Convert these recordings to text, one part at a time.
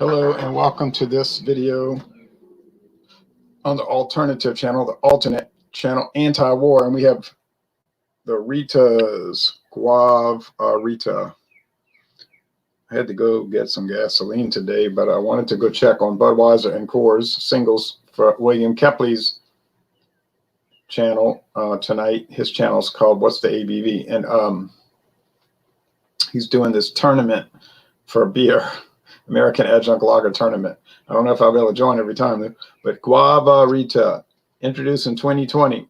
Hello and welcome to this video on the alternative channel, the alternate channel, anti-war, and we have the Rita's Guav-A-Rita. I had to go get some gasoline today, but I wanted to go check on Budweiser and Coors singles for William Kepley's channel tonight. His channel is called What's the ABV? And he's doing this tournament for beer. American Adjunct Lager Tournament. I don't know if I'll be able to join every time, though, but Guava-Rita, introduced in 2020.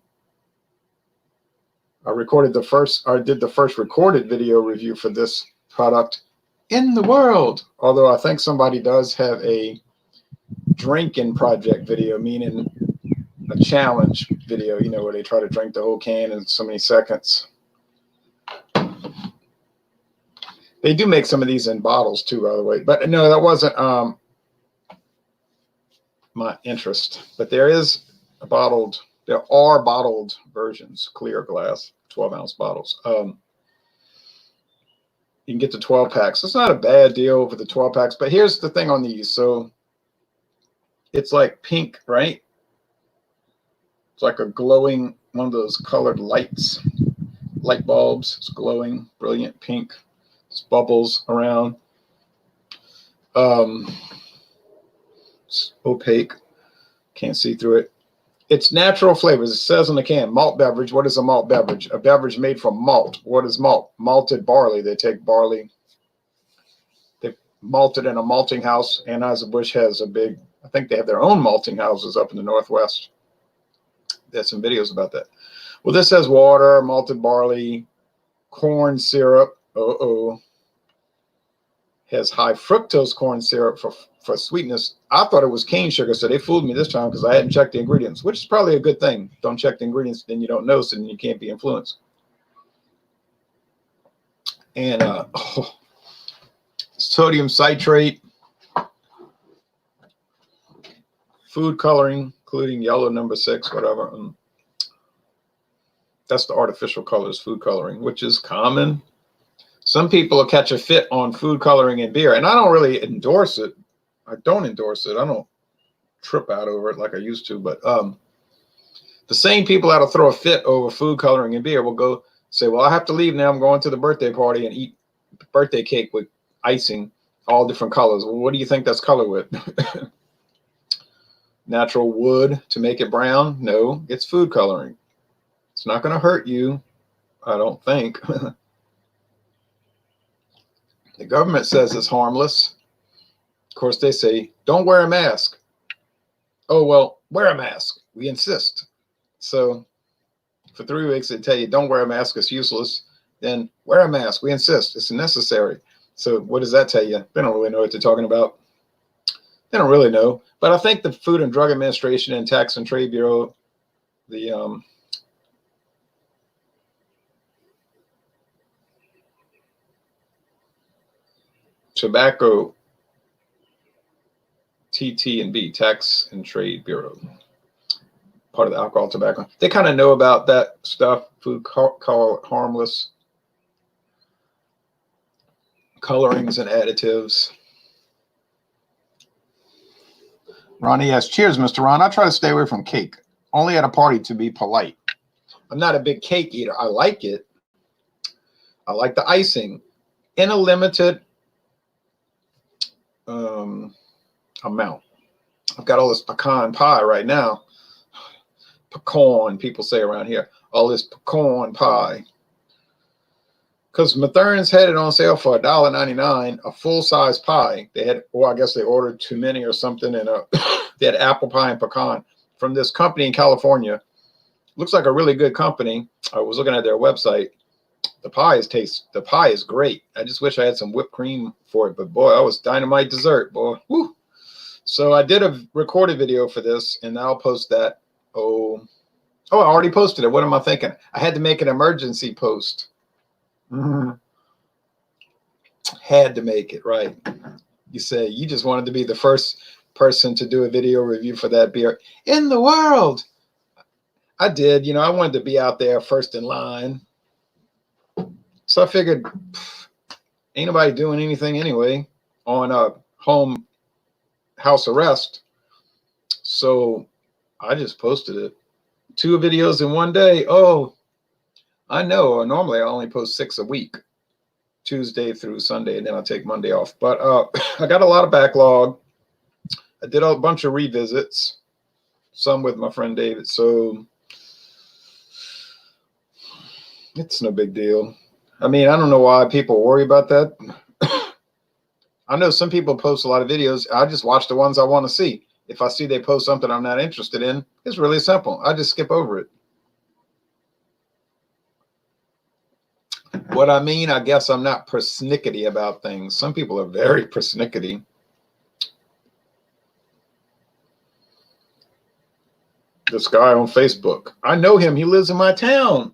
I did the first recorded video review for this product in the world. Although I think somebody does have a drinking project video, meaning a challenge video, you know, where they try to drink the whole can in so many seconds. They do make some of these in bottles too, by the way. But no, that wasn't my interest. But there are bottled versions, clear glass, 12-ounce bottles. You can get the 12 packs. It's not a bad deal for the 12 packs. But here's the thing on these. So it's like pink, right? It's like a glowing, one of those colored lights, light bulbs. It's glowing, brilliant pink. Bubbles around. It's opaque. Can't see through it. It's natural flavors. It says on the can, malt beverage. What is a malt beverage? A beverage made from malt. What is malt? Malted barley. They take barley. They malt it in a malting house. Anheuser-Busch has I think they have their own malting houses up in the Northwest. There's some videos about that. Well, this has water, malted barley, corn syrup. Has high fructose corn syrup for sweetness. I thought it was cane sugar, so they fooled me this time because I hadn't checked the ingredients, which is probably a good thing. Don't check the ingredients, then you don't know, so then you can't be influenced. And sodium citrate, food coloring, including yellow number 6, whatever. That's the artificial colors, food coloring, which is common. Some people will catch a fit on food coloring in beer, and I don't really endorse it. I don't endorse it. I don't trip out over it like I used to, but the same people that'll throw a fit over food coloring in beer will go say, well, I have to leave now. I'm going to the birthday party and eat birthday cake with icing, all different colors. Well, what do you think that's colored with? Natural wood to make it brown? No, it's food coloring. It's not going to hurt you, I don't think. The government says it's harmless. Of course, they say, don't wear a mask. Oh, well, wear a mask. We insist. So for 3 weeks, they tell you, don't wear a mask. It's useless. Then wear a mask. We insist. It's necessary. So what does that tell you? They don't really know what they're talking about. They don't really know. But I think the Food and Drug Administration and Tax and Trade Bureau, the Tobacco, TT&B, Tax and Trade Bureau, part of the alcohol, tobacco. They kind of know about that stuff, food harmless colorings and additives. Ronnie asks, cheers, Mr. Ron. I try to stay away from cake, only at a party to be polite. I'm not a big cake eater. I like it. I like the icing in a limited amount. I've got all this pecan pie right now. Pecan, people say around here. All this pecan pie. Because Mathern's had it on sale for $1.99, a full-size pie. They had, or I guess they ordered too many or something, and they had apple pie and pecan from this company in California. Looks like a really good company. I was looking at their website. The pie is great. I just wish I had some whipped cream for it, but boy, I was dynamite dessert, boy. Woo. So I did a recorded video for this, and I'll post that. Oh, I already posted it. What am I thinking? I had to make an emergency post. Had to make it, right? You say you just wanted to be the first person to do a video review for that beer in the world. I did. You know, I wanted to be out there first in line. So I figured, ain't nobody doing anything anyway on home house arrest. So I just posted it. 2 videos in one day. Oh, I know. Normally I only post 6 a week, Tuesday through Sunday, and then I'll take Monday off. But I got a lot of backlog. I did a bunch of revisits, some with my friend David. So it's no big deal. I mean, I don't know why people worry about that. I know some people post a lot of videos. I just watch the ones I want to see. If I see they post something I'm not interested in, it's really simple. I just skip over it. What I mean, I guess I'm not persnickety about things. Some people are very persnickety. This guy on Facebook, I know him. He lives in my town.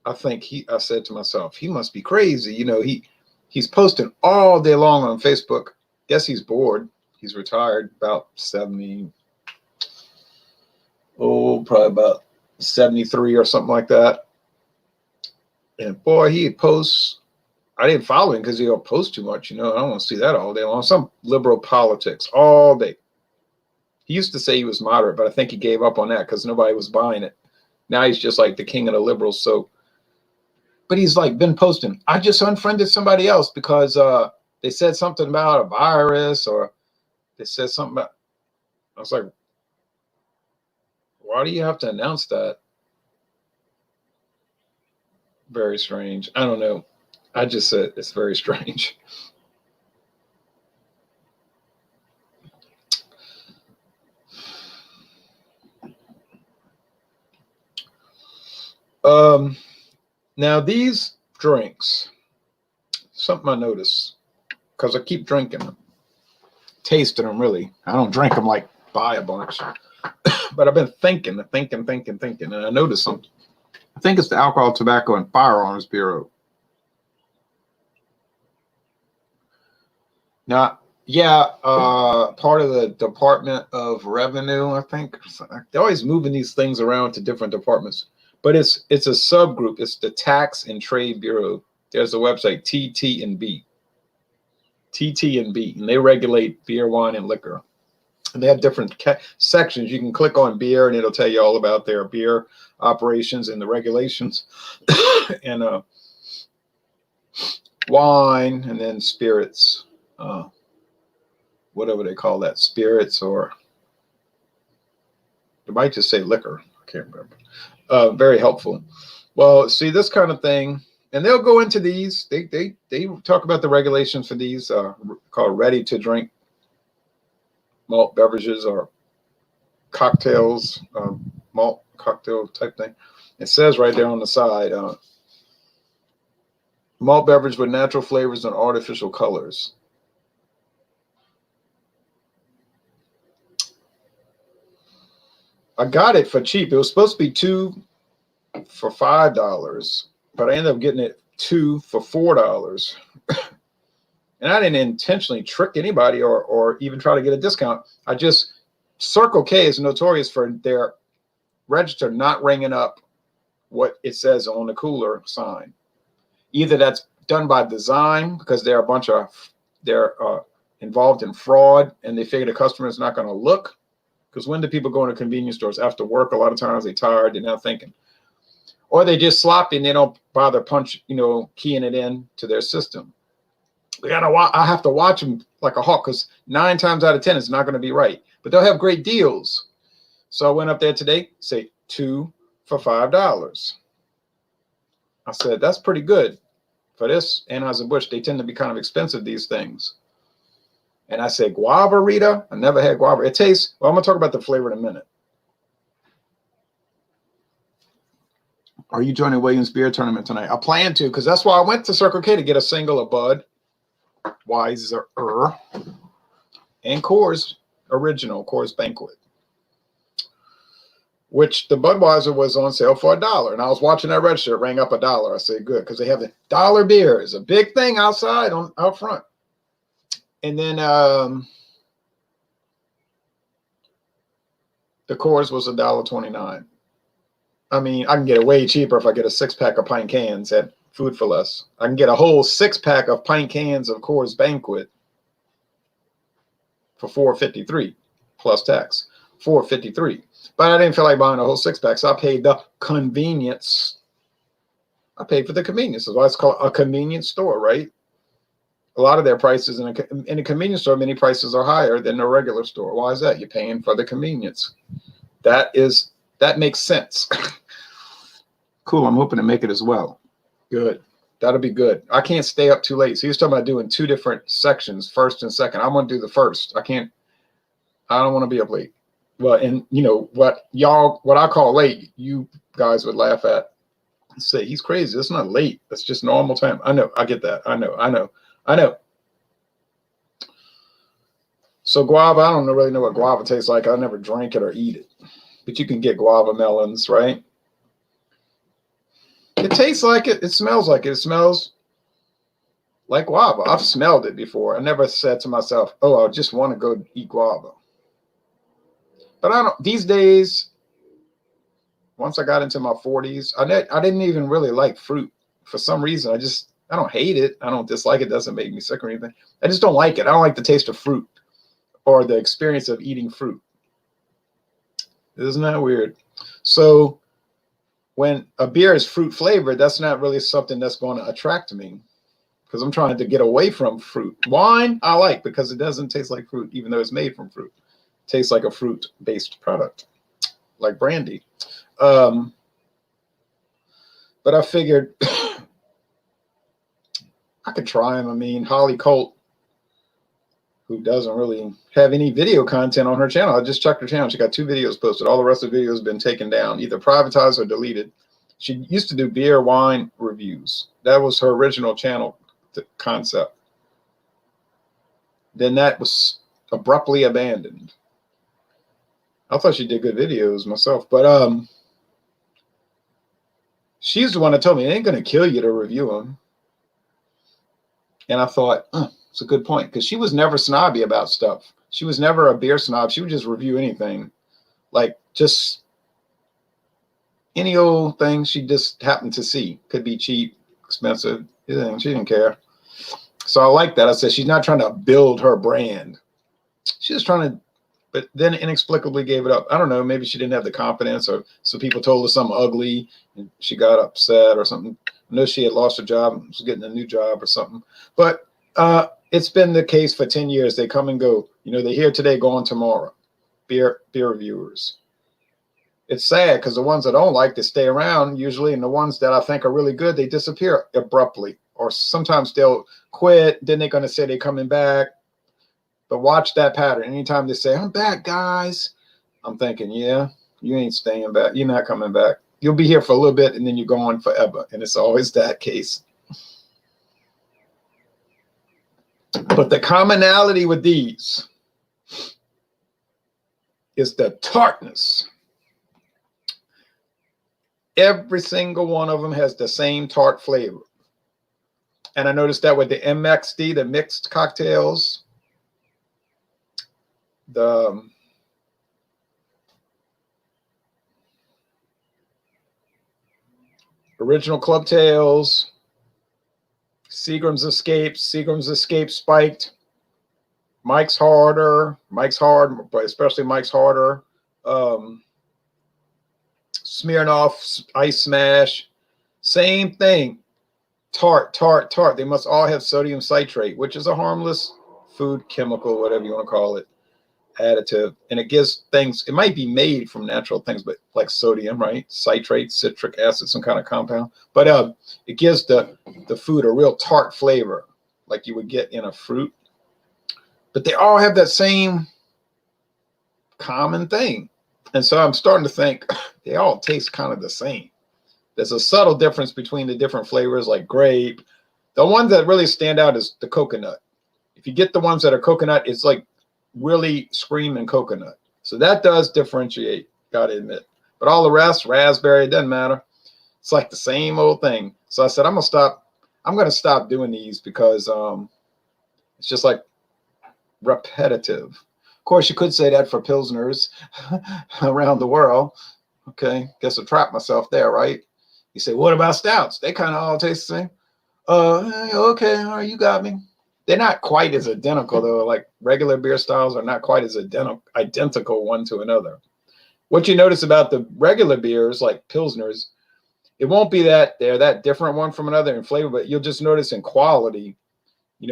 I said to myself, he must be crazy. You know, he's posting all day long on Facebook. Guess he's bored. He's retired, about 70. Oh, probably about 73 or something like that. And boy, he posts. I didn't follow him because he don't post too much. You know, I don't want to see that all day long. Some liberal politics all day. He used to say he was moderate, but I think he gave up on that because nobody was buying it. Now he's just like the king of the liberals. So, but he's like been posting. I just unfriended somebody else because they said something about a virus, or they said something about. I was like, why do you have to announce that? Very strange. I don't know. I just said it's very strange. Now these drinks, something I noticed, because I keep drinking them, tasting them really. I don't drink them like buy a bunch, but I've been thinking, and I noticed something. I think it's the Alcohol, Tobacco, and Firearms Bureau. Now, yeah, part of the Department of Revenue, I think. They're always moving these things around to different departments, but it's a subgroup. It's the Tax and Trade Bureau. There's a website, TT&B, and they regulate beer, wine, and liquor. And they have different sections. You can click on beer, and it'll tell you all about their beer operations and the regulations, and wine, and then spirits, whatever they call that, spirits, or they might just say liquor. I can't remember. Very helpful. Well, see, this kind of thing, and they'll go into these. They talk about the regulations for these called ready to drink malt beverages or cocktails, malt cocktail type thing. It says right there on the side, malt beverage with natural flavors and artificial colors. I got it for cheap. It was supposed to be 2 for $5, but I ended up getting it 2 for $4. And I didn't intentionally trick anybody or even try to get a discount. I just, Circle K is notorious for their register not ringing up what it says on the cooler sign. Either that's done by design because they're involved in fraud and they figure the customer is not going to look. Because when do people go into convenience stores after work? A lot of times they're tired, they're not thinking. Or they just sloppy and they don't bother keying it in to their system. I have to watch them like a hawk because 9 times out of 10 it's not going to be right. But they'll have great deals. So I went up there today, say 2 for $5. I said, that's pretty good. For this Anheuser-Busch, they tend to be kind of expensive, these things. And I said, Guav-A-Rita. I never had Guava. It tastes, well, I'm going to talk about the flavor in a minute. Are you joining Williams Beer Tournament tonight? I plan to, because that's why I went to Circle K to get a single of Bud, Weiser, and Coors Original, Coors Banquet, which the Budweiser was on sale for $1. And I was watching that register. It rang up $1. I said, good, because they have the dollar beer. It's a big thing outside out front. And then the Coors was $1.29. I mean, I can get it way cheaper if I get a 6-pack of pint cans at Food for Less. I can get a whole 6-pack of pint cans of Coors Banquet for $4.53 plus tax. $4.53. But I didn't feel like buying a whole 6-pack, so I paid the convenience. I paid for the convenience. That's why it's called a convenience store, right? A lot of their prices in a convenience store, many prices are higher than a regular store. Why is that? You're paying for the convenience. That makes sense. Cool. I'm hoping to make it as well. Good. That'll be good. I can't stay up too late. So he was talking about doing 2 different sections, first and second. I'm going to do the first. I don't want to be up late. Well, and you know what I call late, you guys would laugh at and say, he's crazy. That's not late. That's just normal time. I know. I get that. I know. So guava, I don't really know what guava tastes like. I never drank it or eat it. But you can get guava melons, right? It tastes like it. It smells like it. It smells like guava. I've smelled it before. I never said to myself, oh, I just want to go eat guava. But I don't, these days, once I got into my 40s, I didn't even really like fruit. For some reason, I don't hate it. I don't dislike it. It doesn't make me sick or anything. I just don't like it. I don't like the taste of fruit or the experience of eating fruit. Isn't that weird? So when a beer is fruit flavored, that's not really something that's going to attract me because I'm trying to get away from fruit. Wine, I like because it doesn't taste like fruit, even though it's made from fruit. It tastes like a fruit-based product, like brandy. But I figured I could try them. I mean, Holly Colt, who doesn't really have any video content on her channel. I just checked her channel. She got 2 videos posted. All the rest of the videos have been taken down, either privatized or deleted. She used to do beer, wine reviews. That was her original channel concept. Then that was abruptly abandoned. I thought she did good videos myself, but she's the one that told me it ain't going to kill you to review them. And I thought, it's a good point, because she was never snobby about stuff. She was never a beer snob. She would just review anything, like just any old thing she just happened to see. Could be cheap, expensive. She didn't care. So I like that. I said she's not trying to build her brand. She's just trying to, but then inexplicably gave it up. I don't know. Maybe she didn't have the confidence, or so people told her something ugly and she got upset or something. I know she had lost her job and was getting a new job or something. But it's been the case for 10 years. They come and go. You know, they're here today, gone tomorrow. Beer reviewers. It's sad because the ones that don't like, they stay around usually, and the ones that I think are really good, they disappear abruptly. Or sometimes they'll quit. Then they're going to say they're coming back. But watch that pattern. Anytime they say, I'm back, guys, I'm thinking, yeah, you ain't staying back. You're not coming back. You'll be here for a little bit, and then you're gone forever. And it's always that case. But the commonality with these is the tartness. Every single one of them has the same tart flavor. And I noticed that with the MXD, the mixed cocktails, the original Club Tales, Seagram's Escape Spiked, Mike's Hard, but especially Mike's Harder, Smirnoff Ice Smash, same thing. Tart. They must all have sodium citrate, which is a harmless food chemical, whatever you want to call it, additive. And it gives things, it might be made from natural things, but like sodium, right? Citrate, citric acid, some kind of compound. But it gives the food a real tart flavor, like you would get in a fruit. But they all have that same common thing. And so I'm starting to think they all taste kind of the same. There's a subtle difference between the different flavors, like grape. The ones that really stand out is the coconut. If you get the ones that are coconut, it's like really screaming coconut. So that does differentiate, gotta admit. But all the rest, raspberry, it doesn't matter. It's like the same old thing. So I said, I'm gonna stop doing these because it's just like repetitive. Of course, you could say that for Pilsners around the world. Okay, guess I trapped myself there, right? You say, what about stouts? They kind of all taste the same. Okay, all right, you got me. They're not quite as identical though. Like regular beer styles are not quite as identical one to another. What you notice about the regular beers, like Pilsners, it won't be that they're that different one from another in flavor, but you'll just notice in quality,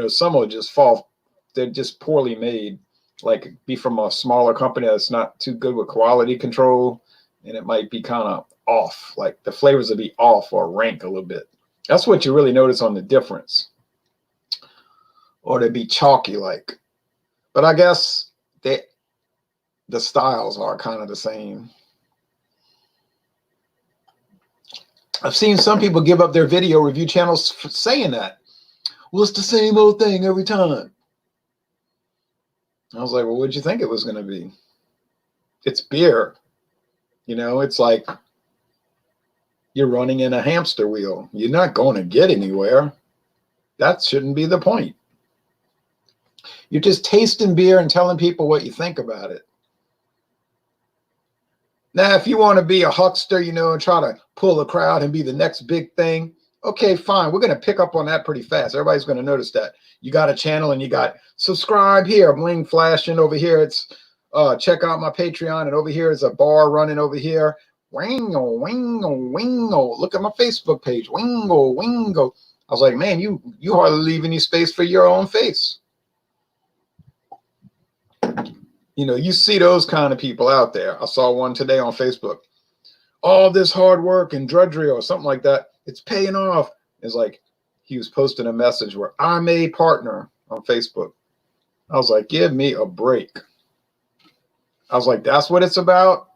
some will just fall. They're just poorly made, like be from a smaller company that's not too good with quality control, and it might be kind of off. Like the flavors will be off or rank a little bit. That's what you really notice on the difference. Or they'd be chalky like. But I guess the styles are kind of the same. I've seen some people give up their video review channels for saying that. Well, it's the same old thing every time. I was like, well, what'd you think it was going to be? It's beer. It's like you're running in a hamster wheel. You're not going to get anywhere. That shouldn't be the point. You're just tasting beer and telling people what you think about it. Now, if you want to be a huckster, and try to pull a crowd and be the next big thing, okay, fine. We're going to pick up on that pretty fast. Everybody's going to notice that. You got a channel and you got subscribe here, bling flashing over here. It's check out my Patreon, and over here is a bar running over here. Wingo, wingo, wingo. Look at my Facebook page. Wingo, wingo. I was like, man, you hardly leave any space for your own face. You see those kind of people out there. I saw one today on Facebook. All this hard work and drudgery or something like that, it's paying off. It's like he was posting a message where I'm a partner on Facebook. I was like, give me a break. I was like, that's what it's about.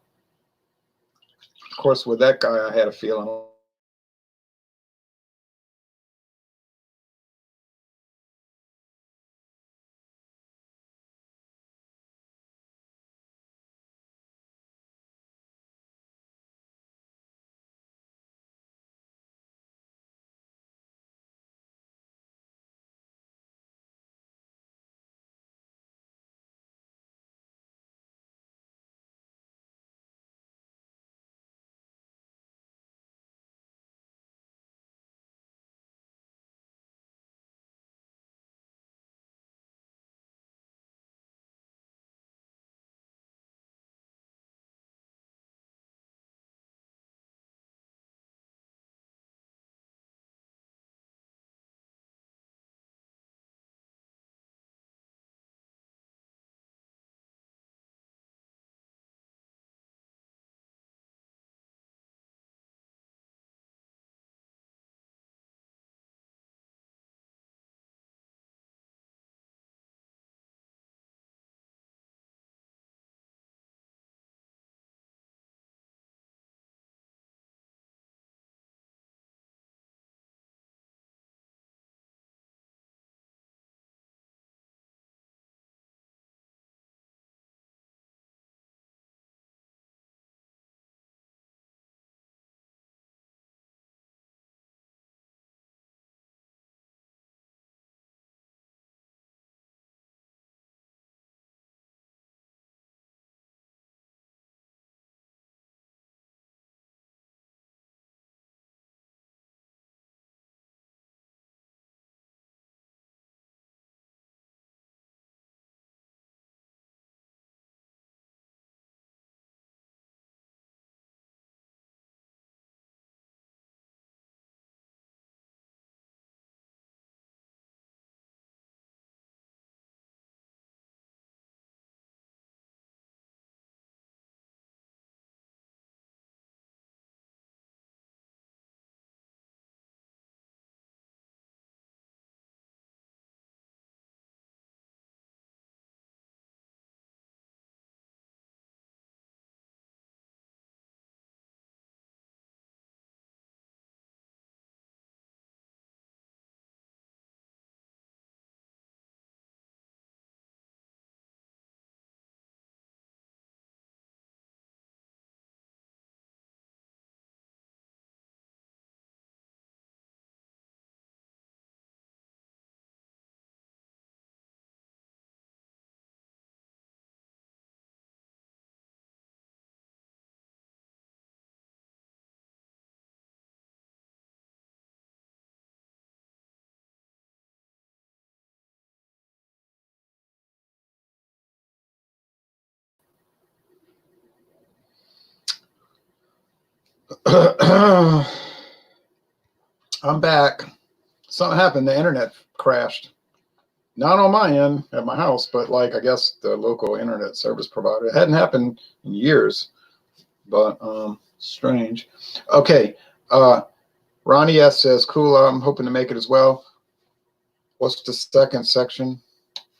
Of course, with that guy, I had a feeling I'm back. Something happened. The internet crashed. Not on my end at my house, but like I guess the local internet service provider. It hadn't happened in years, but strange. Okay. Ronnie S says, cool, I'm hoping to make it as well. What's the second section?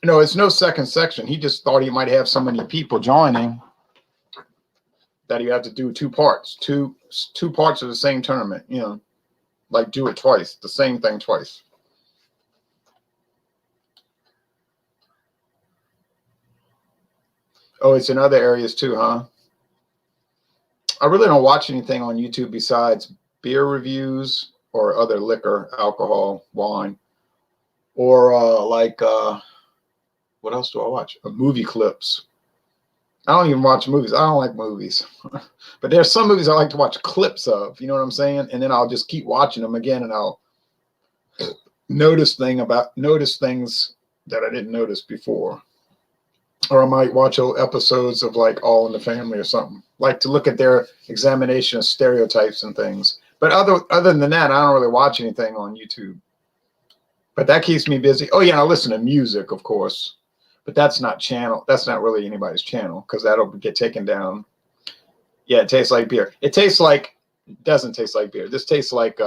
No, it's no second section. He just thought he might have so many people joining that you have to do two parts, two parts of the same tournament, you know, like do it twice, the same thing twice. Oh, it's in other areas too, huh? I really don't watch anything on YouTube besides beer reviews or other liquor, alcohol, wine, or what else do I watch? Movie clips. I don't even watch movies. I don't like movies. But there's some movies I like to watch clips of, you know what I'm saying? And then I'll just keep watching them again and I'll notice things that I didn't notice before. Or I might watch old episodes of like All in the Family or something, like to look at their examination of stereotypes and things. But other than that, I don't really watch anything on YouTube. But that keeps me busy. Oh yeah, I listen to music, of course. But that's not really anybody's channel because that'll get taken down. Yeah, it tastes like beer. It doesn't taste like beer. This tastes like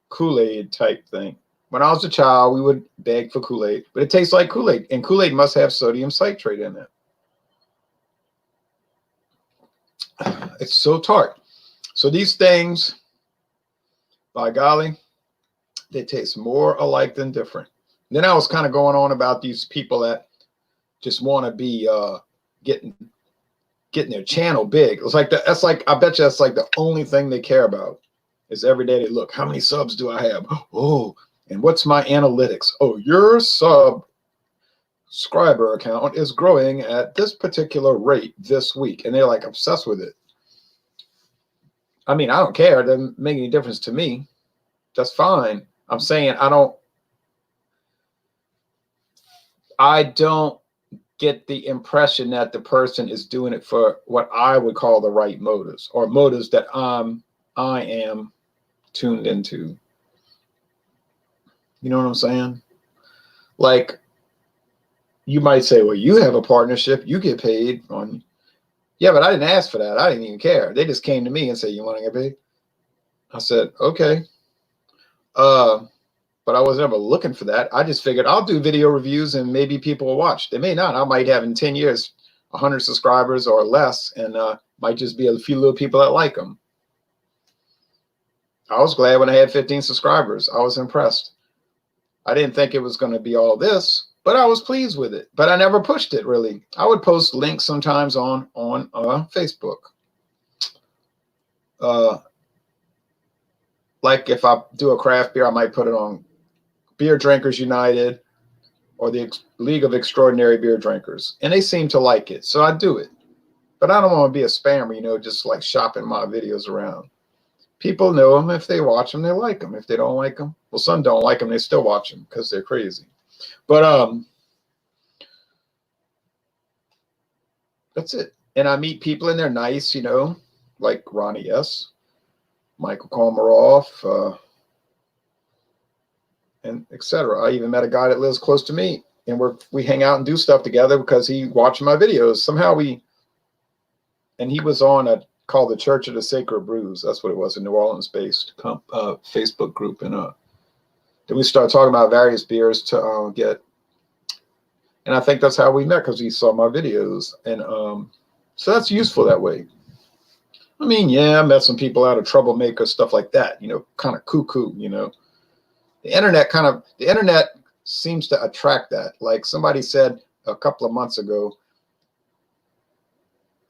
Kool-Aid type thing. When I was a child, we would beg for Kool-Aid, but it tastes like Kool-Aid, and Kool-Aid must have sodium citrate in it. It's so tart. So these things, by golly, they taste more alike than different. Then I was kind of going on about these people that just want to be getting their channel big. It's like I bet you that's like the only thing they care about is every day they look, how many subs do I have? Oh, and what's my analytics? Oh, your subscriber account is growing at this particular rate this week. And they're like obsessed with it. I mean, I don't care. It doesn't make any difference to me. That's fine. I'm saying I don't get the impression that the person is doing it for what I would call the right motives or motives that I am tuned into. You know what I'm saying? Like, you might say, well, you have a partnership, you get paid on. Yeah, but I didn't ask for that. I didn't even care. They just came to me and said, you want to get paid? I said, okay. But I was never looking for that. I just figured I'll do video reviews and maybe people will watch. They may not. I might have in 10 years 100 subscribers or less, and might just be a few little people that like them. I was glad when I had 15 subscribers. I was impressed. I didn't think it was going to be all this, but I was pleased with it. But I never pushed it, really. I would post links sometimes on Facebook. Like if I do a craft beer, I might put it on Beer Drinkers United or the League of Extraordinary Beer Drinkers. And they seem to like it, so I do it. But I don't want to be a spammer, you know, just like shopping my videos around. People know them. If they watch them, they like them. If they don't like them, well, some don't like them. They still watch them because they're crazy. But that's it. And I meet people and they're nice, you know, like Ronnie S., Michael Komaroff, and etc. I even met a guy that lives close to me, and we hang out and do stuff together because he watched my videos. Somehow and he was on called the Church of the Sacred Brews. That's what it was, a New Orleans-based Facebook group. And then we started talking about various beers to get. And I think that's how we met because he saw my videos. And so that's useful that way. I mean, yeah, I met some people out of Troublemaker, stuff like that, you know, kind of cuckoo, you know. The internet seems to attract that. Like somebody said a couple of months ago,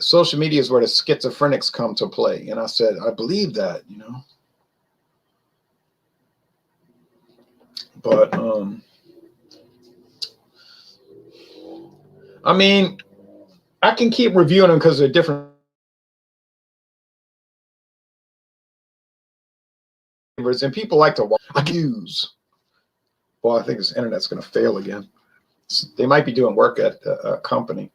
social media is where the schizophrenics come to play. And I said, I believe that, you know. But I mean, I can keep reviewing them because they're different. And people like to watch. I use. Well, I think this internet's going to fail again. They might be doing work at a company.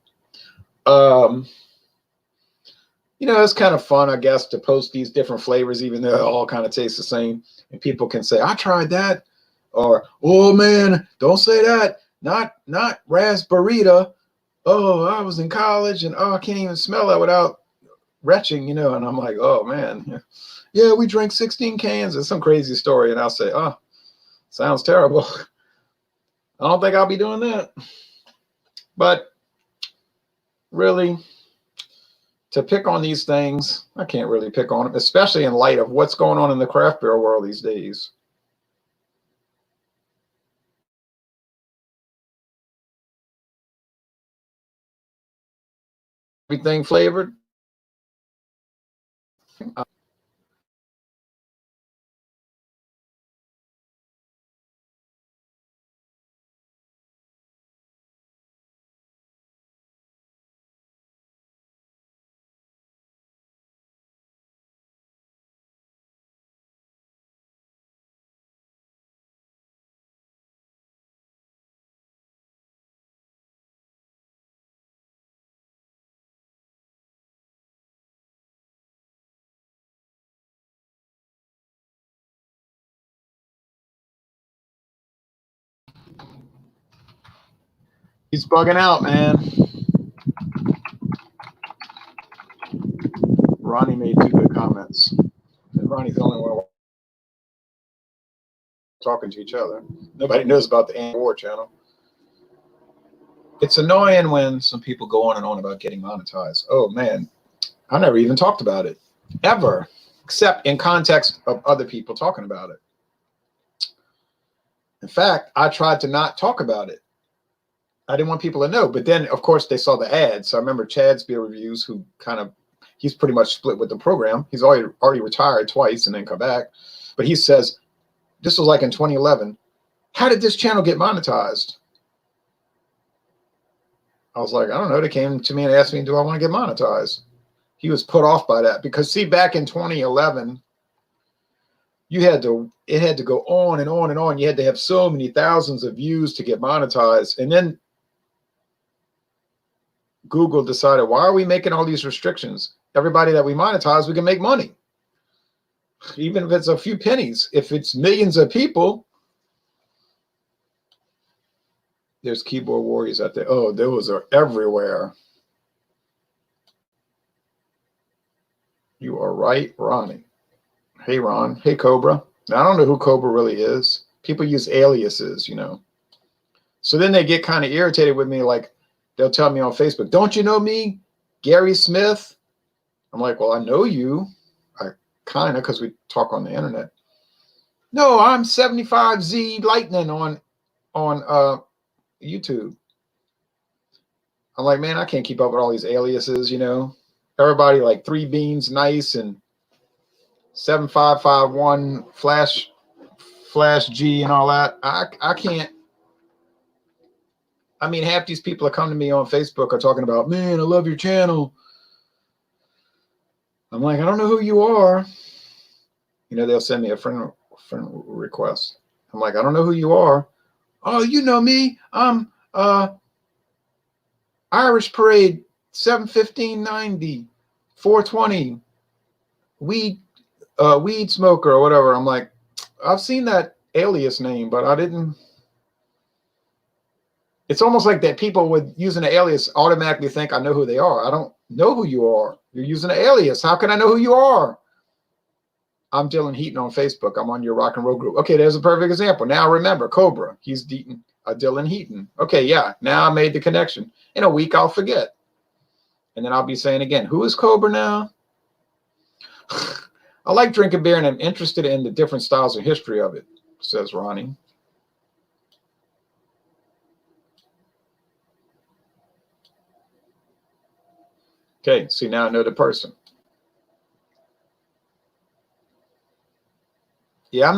You know, it's kind of fun, I guess, to post these different flavors, even though they all kind of taste the same. And people can say, I tried that. Or, oh man, don't say that. Not Raspberry-Rita. Oh, I was in college and oh, I can't even smell it without retching, you know. And I'm like, oh man, yeah, we drank 16 cans. It's some crazy story. And I'll say, oh, sounds terrible. I don't think I'll be doing that. But really, to pick on these things, I can't really pick on them, especially in light of what's going on in the craft beer world these days. Everything flavored. He's bugging out, man. Ronnie made 2 good comments. And Ronnie's the only one talking to each other. Nobody knows about the War channel. It's annoying when some people go on and on about getting monetized. Oh man, I never even talked about it ever, except in context of other people talking about it. In fact, I tried to not talk about it. I didn't want people to know, but then of course they saw the ads. So I remember Chad's Beer Reviews, who he's pretty much split with the program. He's already retired twice and then come back. But he says, this was like in 2011. How did this channel get monetized? I was like, I don't know. They came to me and asked me, do I want to get monetized? He was put off by that because see, back in 2011, it had to go on and on and on. You had to have so many thousands of views to get monetized. And then Google decided, why are we making all these restrictions? Everybody that we monetize, we can make money. Even if it's a few pennies. If it's millions of people, there's keyboard warriors out there. Oh, those are everywhere. You are right, Ronnie. Hey, Ron. Hey, Cobra. Now, I don't know who Cobra really is. People use aliases, you know. So then they get kind of irritated with me. Like, they'll tell me on Facebook, don't you know me, Gary Smith? I'm like, well, I know you. I kind of, because we talk on the internet. No, I'm 75Z Lightning on YouTube. I'm like, man, I can't keep up with all these aliases, you know. Everybody like 3 Beans Nice and 7551 Flash G and all that. I can't. I mean, half these people that come to me on Facebook are talking about, man, I love your channel. I'm like, I don't know who you are. You know, they'll send me a friend request. I'm like, I don't know who you are. Oh, you know me. I'm Irish Parade 71590 420 weed smoker or whatever. I'm like, I've seen that alias name, but I didn't. It's almost like that people with using an alias automatically think I know who they are. I don't know who you are. You're using an alias. How can I know who you are? I'm Dylan Heaton on Facebook. I'm on your rock and roll group. Okay, there's a perfect example. Now remember, Cobra. He's Dylan Heaton. Okay, yeah. Now I made the connection. In a week, I'll forget. And then I'll be saying again, who is Cobra now? I like drinking beer and I'm interested in the different styles and history of it, says Ronnie. Okay, see, now I know the person. Yeah,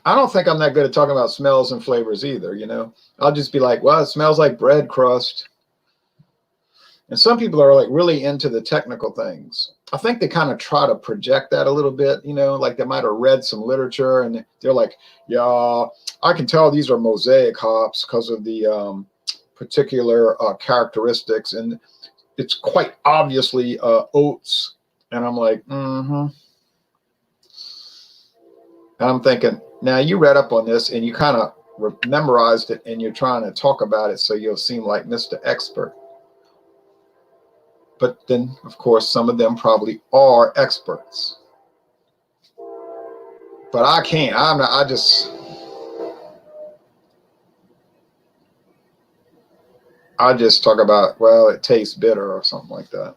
I don't think I'm that good at talking about smells and flavors either, you know. I'll just be like, well, it smells like bread crust. And some people are like really into the technical things. I think they kind of try to project that a little bit, you know, like they might have read some literature and they're like, yeah, I can tell these are mosaic hops because of the particular characteristics. And it's quite obviously oats And I'm like, mm-hmm. And I'm thinking, now you read up on this and you kind of memorized it and you're trying to talk about it so you'll seem like Mr. Expert. But then, of course, some of them probably are experts. But I can't. I'm not. I just talk about, well, it tastes bitter or something like that.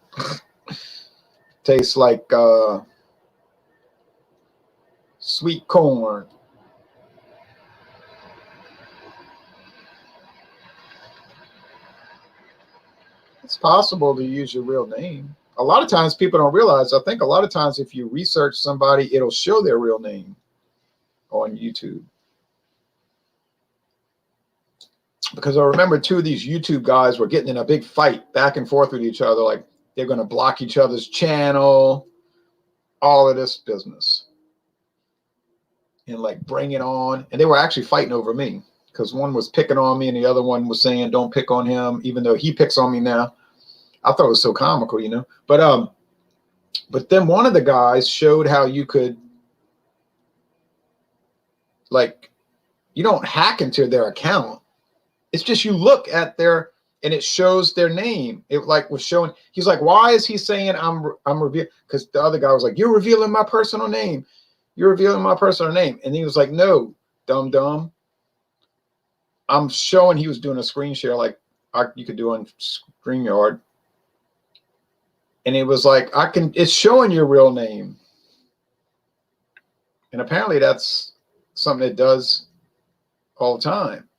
Tastes like sweet corn. It's possible to use your real name. A lot of times people don't realize, I think a lot of times if you research somebody, it'll show their real name on YouTube. Because I remember two of these YouTube guys were getting in a big fight back and forth with each other. Like they're going to block each other's channel, all of this business. And like bring it on. And they were actually fighting over me because one was picking on me and the other one was saying, don't pick on him, even though he picks on me now. I thought it was so comical, you know. But then one of the guys showed how you could, like, you don't hack into their account. It's just you look at their, and it shows their name. It like was showing. He's like, why is he saying I'm revealing? Because the other guy was like, you're revealing my personal name. You're revealing my personal name. And he was like, no, dumb. I'm showing. He was doing a screen share like you could do on StreamYard. And it was like, it's showing your real name. And apparently that's something it does all the time.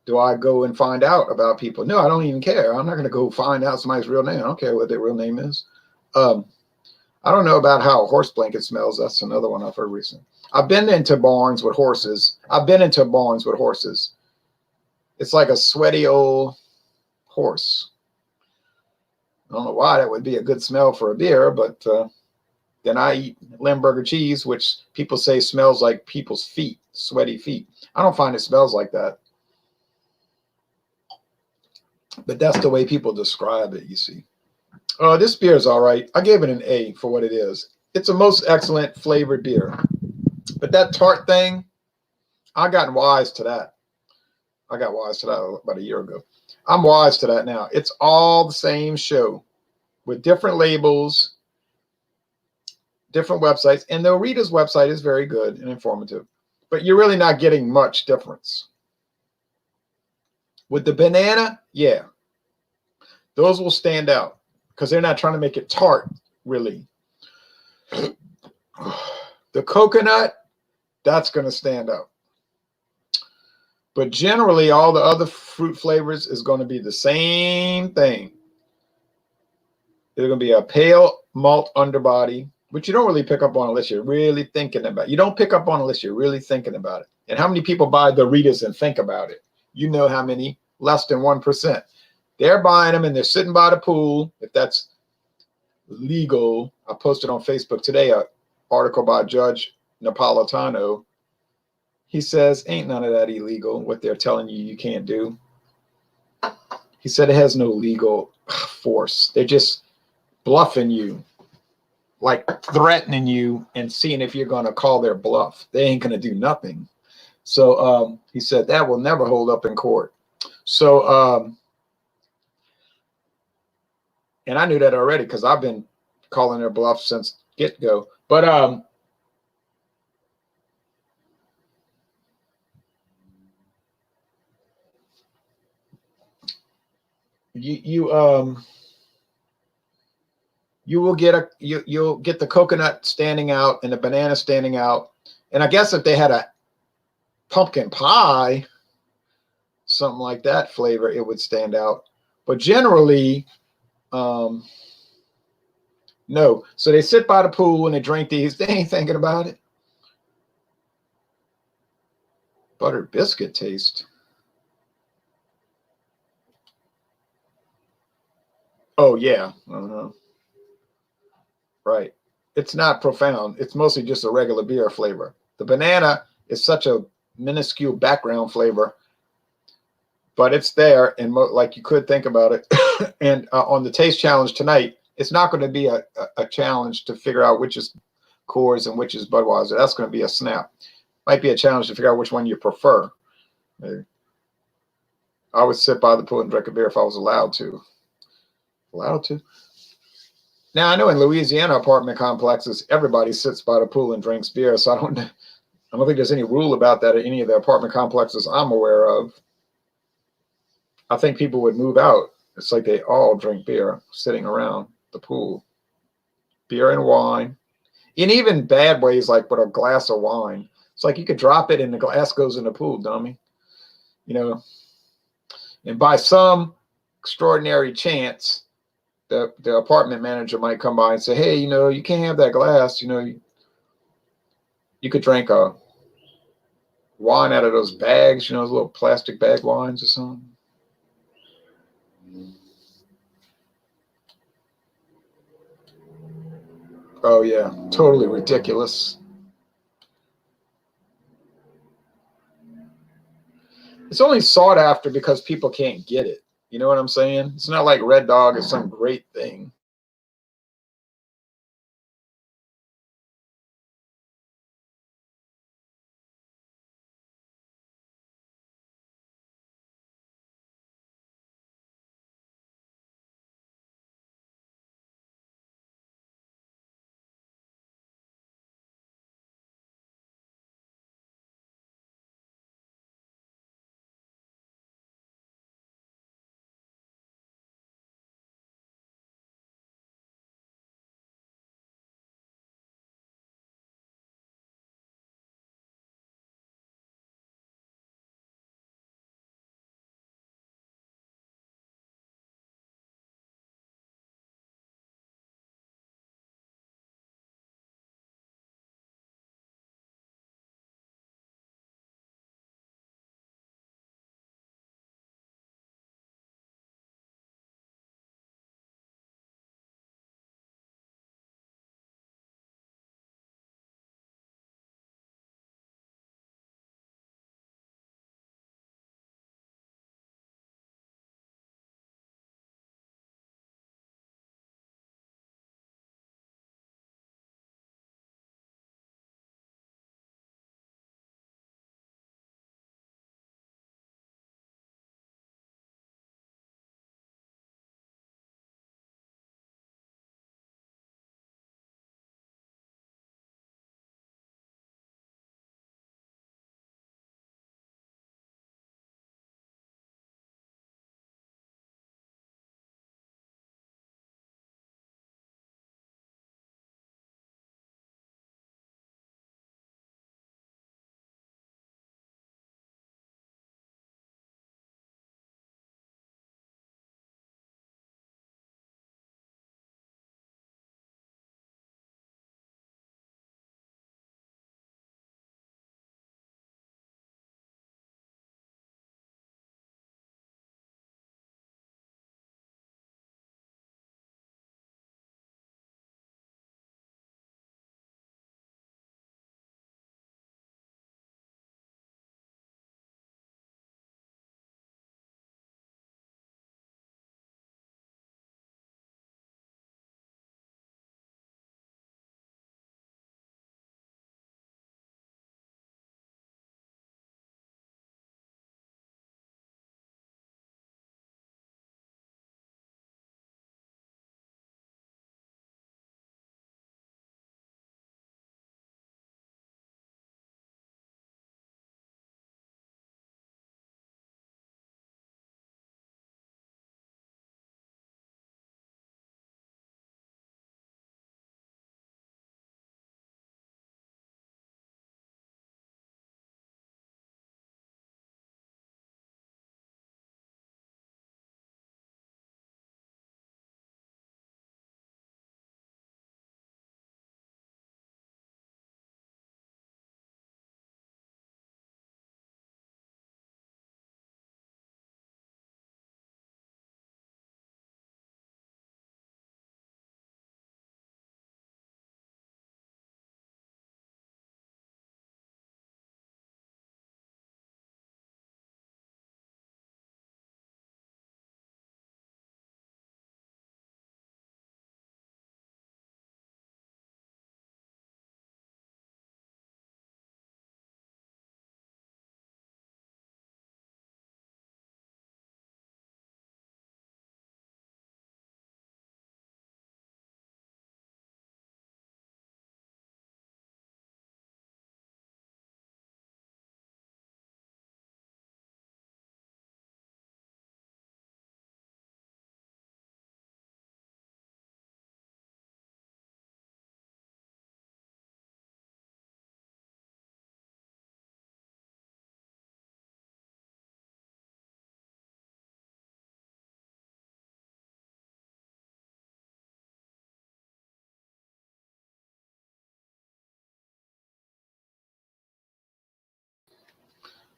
Do I go and find out about people? No, I don't even care. I'm not going to go find out somebody's real name. I don't care what their real name is. I don't know about how a horse blanket smells. That's another one I've heard recently. I've been into barns with horses. It's like a sweaty old horse. I don't know why that would be a good smell for a beer, but then I eat Limburger cheese, which people say smells like people's feet, sweaty feet. I don't find it smells like that. But that's the way people describe it, you see. This beer is all right. I gave it an A for what it is. It's a most excellent flavored beer. But that tart thing, I got wise to that. I got wise to that about a year ago. I'm wise to that now. It's all the same show with different labels, different websites. And the Rita's website is very good and informative. But you're really not getting much difference. With the banana, yeah. Those will stand out because they're not trying to make it tart, really. The coconut, that's going to stand out. But generally, all the other fruit flavors is going to be the same thing. There's going to be a pale malt underbody, which you don't really pick up on unless you're really thinking about it. You don't pick up on unless you're really thinking about it. And how many people buy the Ritas and think about it? You know how many? Less than 1%. They're buying them and they're sitting by the pool. If that's legal, I posted on Facebook today an article by Judge Napolitano. He says, ain't none of that illegal, what they're telling you you can't do. He said it has no legal force. They're just bluffing you, like threatening you and seeing if you're going to call their bluff. They ain't going to do nothing. So he said that will never hold up in court. So, and I knew that already because I've been calling their bluff since get-go. But you will get you'll get the coconut standing out and the banana standing out. And I guess if they had a pumpkin pie, something like that flavor, it would stand out. But generally, no. So they sit by the pool and they drink these. They ain't thinking about it. Buttered biscuit taste. Oh, yeah. Right. It's not profound. It's mostly just a regular beer flavor. The banana is such a minuscule background flavor, but it's there, and like you could think about it. And on the taste challenge tonight, It's not going to be a challenge to figure out which is Coors and which is Budweiser. That's going to be a snap. Might be a challenge to figure out which one you prefer. I would sit by the pool and drink a beer if I was allowed to. Allowed to? Now, I know in Louisiana apartment complexes, everybody sits by the pool and drinks beer, so I don't think there's any rule about that at any of the apartment complexes I'm aware of. I think people would move out. It's like they all drink beer sitting around the pool. Beer and wine. In even bad ways, like with a glass of wine. It's like you could drop it and the glass goes in the pool, dummy. You know, and by some extraordinary chance, the apartment manager might come by and say, hey, you know, you can't have that glass. You know, you could drink a wine out of those bags, you know, those little plastic bag wines or something. Oh, yeah, totally ridiculous. It's only sought after because people can't get it. You know what I'm saying? It's not like Red Dog is some great thing.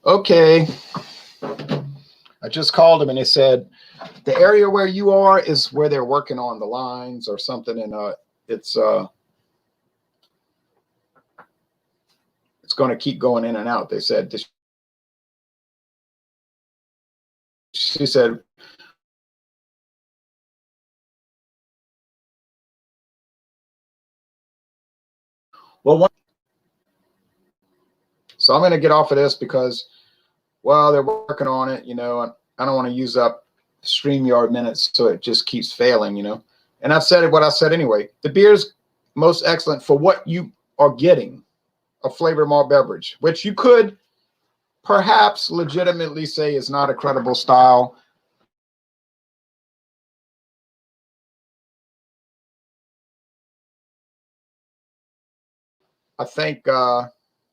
Okay. I just called them and they said the area where you are is where they're working on the lines or something, and it's going to keep going in and out. They said. She said, well, so I'm going to get off of this because, well, they're working on it, you know, and I don't want to use up StreamYard minutes, so it just keeps failing, you know. And I've said it, what I said anyway. The beer's most excellent for what you are getting, a flavored malt beverage, which you could perhaps legitimately say is not a credible style. I think